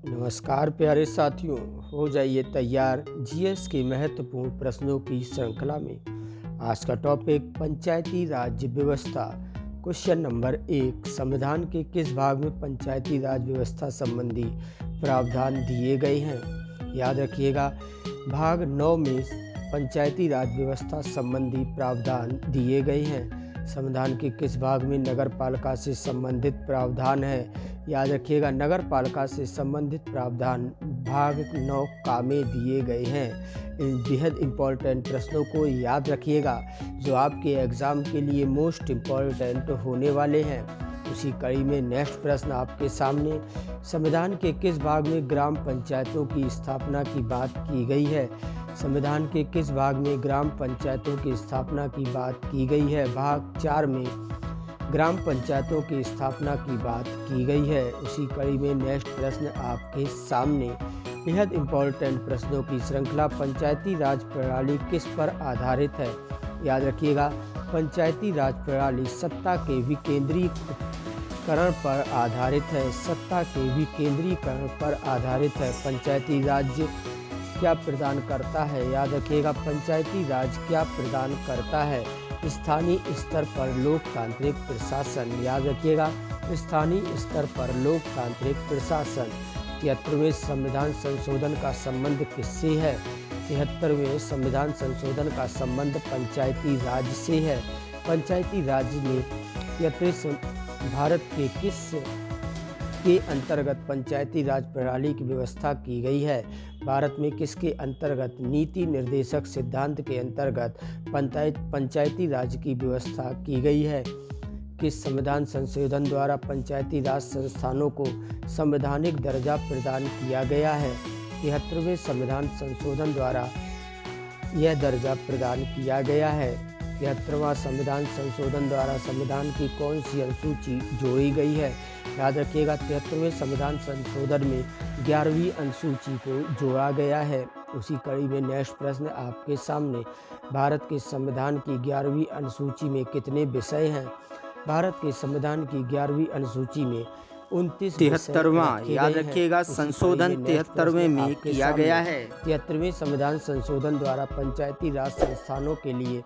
नमस्कार प्यारे साथियों, हो जाइए तैयार जीएस के महत्वपूर्ण प्रश्नों की श्रृंखला में। आज का टॉपिक पंचायती राज व्यवस्था। क्वेश्चन नंबर 1, संविधान के किस भाग में पंचायती राज व्यवस्था संबंधी प्रावधान दिए गए हैं? याद रखिएगा, भाग 9 में पंचायती राज व्यवस्था संबंधी प्रावधान दिए गए हैं। संविधान के किस भाग में नगर पालिका से संबंधित प्रावधान है? याद रखिएगा, नगर पालिका से संबंधित प्रावधान भाग 9 का में दिए गए हैं। इन बेहद इम्पॉर्टेंट प्रश्नों को याद रखिएगा जो आपके एग्ज़ाम के लिए मोस्ट इम्पॉर्टेंट होने वाले हैं। उसी कड़ी में नेक्स्ट प्रश्न आपके सामने, संविधान के किस भाग में ग्राम पंचायतों की स्थापना की बात की गई है? संविधान के किस भाग में ग्राम पंचायतों की स्थापना की बात की गई है? भाग 4 में ग्राम पंचायतों की स्थापना की बात की गई है। उसी कड़ी में नेक्स्ट प्रश्न आपके सामने, बेहद इम्पॉर्टेंट प्रश्नों की श्रृंखला, पंचायती राज प्रणाली किस पर आधारित है? याद रखिएगा, पंचायती राज प्रणाली सत्ता के विकेंद्रीकरण पर आधारित है। सत्ता के विकेंद्रीकरण पर आधारित है। पंचायती राज क्या प्रदान करता है? याद रखिएगा, पंचायती राज क्या प्रदान करता है? स्थानीय स्तर पर लोकतांत्रिक प्रशासन। याद रखिएगा, स्थानीय स्तर पर लोकतांत्रिक प्रशासन। 73वें संविधान संशोधन का संबंध किससे है? 73वें संविधान संशोधन का संबंध पंचायती राज से है। पंचायती राज में 73 भारत के किस के अंतर्गत पंचायती राज प्रणाली की व्यवस्था की गई है? भारत में किसके अंतर्गत? नीति निर्देशक सिद्धांत के अंतर्गत पंचायती राज की व्यवस्था की गई है। किस संविधान संशोधन द्वारा पंचायती राज संस्थानों को संवैधानिक दर्जा प्रदान किया गया है? 73वें संविधान संशोधन द्वारा यह दर्जा प्रदान किया गया है। 73वां संविधान संशोधन द्वारा संविधान की कौन सी अनुसूची जोड़ी गई है? याद रखिएगा, 73वें संविधान संशोधन में 11वीं अनुसूची को जोड़ा गया है। उसी कड़ी में नेक्स्ट प्रश्न आपके सामने, भारत के संविधान की 11वीं अनुसूची में कितने विषय हैं? भारत के संविधान की 11वीं अनुसूची में 29 73वां, याद रखिएगा, संशोधन 73वें में किया गया है। 73वें संविधान संशोधन द्वारा पंचायती राज संस्थानों के लिए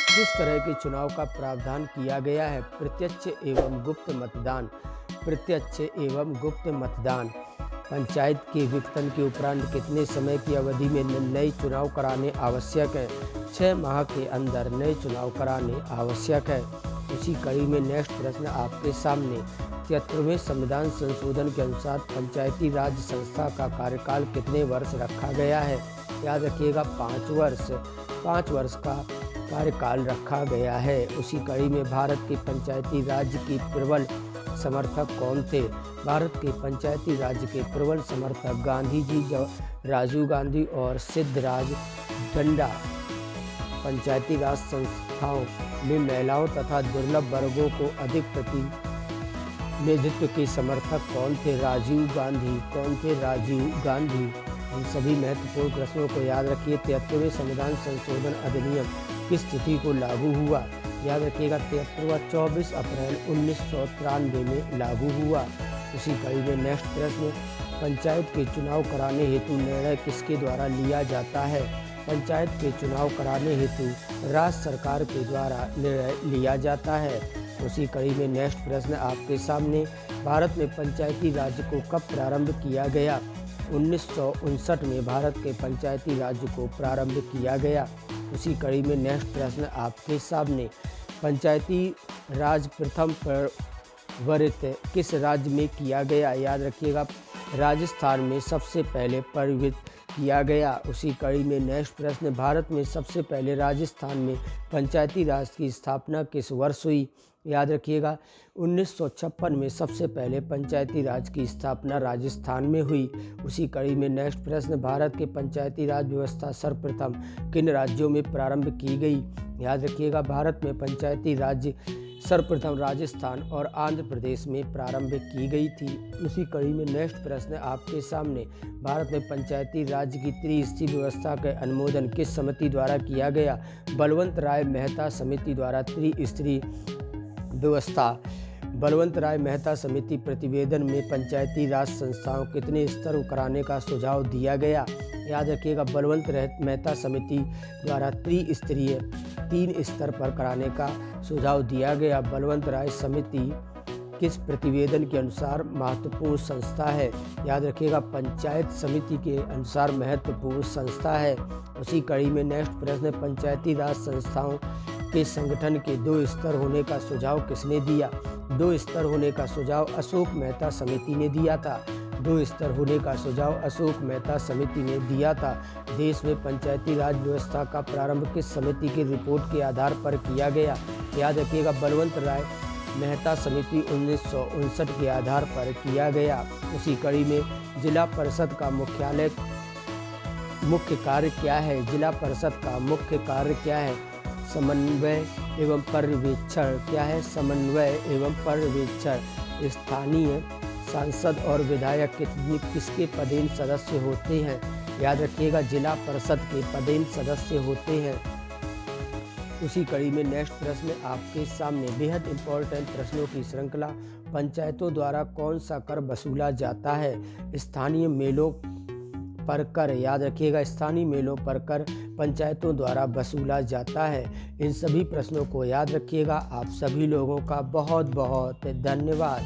किस तरह के चुनाव का प्रावधान किया गया है? प्रत्यक्ष एवं गुप्त मतदान। प्रत्यक्ष एवं गुप्त मतदान। पंचायत के विघटन के उपरांत कितने समय की अवधि में नए चुनाव कराने आवश्यक है? 6 माह के अंदर नए चुनाव कराने आवश्यक है। उसी कड़ी में नेक्स्ट प्रश्न आपके सामने, 73वें संविधान संशोधन के अनुसार पंचायती राज संस्था का कार्यकाल कितने वर्ष रखा गया है? याद रखिएगा, 5 वर्ष का कार्यकाल रखा गया है। उसी कड़ी में भारत के पंचायती राज की प्रबल समर्थक कौन थे? भारत के पंचायती राज के प्रबल समर्थक गांधी जी, राजीव गांधी और सिद्धराज गंडा। पंचायती राज संस्थाओं में महिलाओं तथा दुर्लभ वर्गों को अधिक प्रतिनिधित्व के समर्थक कौन थे? राजीव गांधी। कौन थे? राजीव गांधी। इन सभी महत्वपूर्ण प्रश्नों को याद रखिए। 73वें संविधान संशोधन अधिनियम किस तिथि को लागू हुआ? याद रखिएगा, 73वां 24 अप्रैल 1993 में लागू हुआ। उसी कड़ी में नेक्स्ट प्रश्न, पंचायत के चुनाव कराने हेतु निर्णय किसके द्वारा लिया जाता है? पंचायत के चुनाव कराने हेतु राज्य सरकार के द्वारा निर्णय लिया जाता है। उसी कड़ी में नेक्स्ट प्रश्न आपके सामने, भारत में पंचायती राज को कब प्रारंभ किया गया? 1959 में भारत के पंचायती राज को प्रारंभ किया गया। उसी कड़ी में नेक्स्ट प्रश्न आपके सामने, पंचायती राज प्रथम प्रवर्तित किस राज्य में किया गया? याद रखिएगा, राजस्थान में सबसे पहले प्रवर्तित किया गया। उसी कड़ी में नेक्स्ट प्रश्न, भारत में सबसे पहले राजस्थान में पंचायती राज की स्थापना किस वर्ष हुई? याद रखिएगा, 1956 में सबसे पहले पंचायती राज की स्थापना राजस्थान में हुई। उसी कड़ी में नेक्स्ट प्रश्न, भारत के पंचायती राज व्यवस्था सर्वप्रथम किन राज्यों में प्रारंभ की गई? याद रखिएगा, भारत में पंचायती राज सर्वप्रथम राजस्थान और आंध्र प्रदेश में प्रारंभ की गई थी। उसी कड़ी में नेक्स्ट प्रश्न आपके सामने, भारत में पंचायती राज की त्रिस्तरीय व्यवस्था का अनुमोदन किस समिति द्वारा किया गया? बलवंत राय मेहता समिति द्वारा त्रिस्तरीय व्यवस्था बलवंत राय मेहता समिति प्रतिवेदन में पंचायती राज संस्थाओं कितने स्तर कराने का सुझाव दिया गया। याद रखिएगा, बलवंत मेहता समिति द्वारा त्रिस्तरीय 3 स्तर पर कराने का सुझाव दिया गया। बलवंत राय समिति किस प्रतिवेदन के अनुसार महत्वपूर्ण संस्था है। याद रखिएगा, पंचायत समिति के अनुसार महत्वपूर्ण संस्था है। उसी कड़ी में नेक्स्ट प्रश्न, पंचायती राज संस्थाओं के संगठन के 2 स्तर होने का सुझाव किसने दिया। 2 स्तर होने का सुझाव अशोक मेहता समिति ने दिया था। 2 स्तर होने का सुझाव अशोक मेहता समिति ने दिया था। देश में पंचायती राज व्यवस्था का प्रारंभ किस समिति की रिपोर्ट के आधार पर किया गया। याद रखिएगा, बलवंत राय मेहता समिति 1959 के आधार पर किया गया। उसी कड़ी में जिला परिषद का मुख्य कार्य क्या है। जिला परिषद का मुख्य कार्य क्या है। समन्वय एवं पर्यवेक्षण। क्या है, समन्वय एवं पर्यवेक्षण। स्थानीय सांसद और विधायक किसके पदेन सदस्य होते हैं। याद रखिएगा, जिला परिषद के पदेन सदस्य होते हैं। उसी कड़ी में नेक्स्ट प्रश्न आपके सामने बेहद इंपॉर्टेंट प्रश्नों की श्रृंखला, पंचायतों द्वारा कौन सा कर वसूला जाता है। स्थानीय मेलों पर कर। याद रखिएगा, स्थानीय मेलों पर कर पंचायतों द्वारा वसूला जाता है। इन सभी प्रश्नों को याद रखिएगा। आप सभी लोगों का बहुत बहुत धन्यवाद।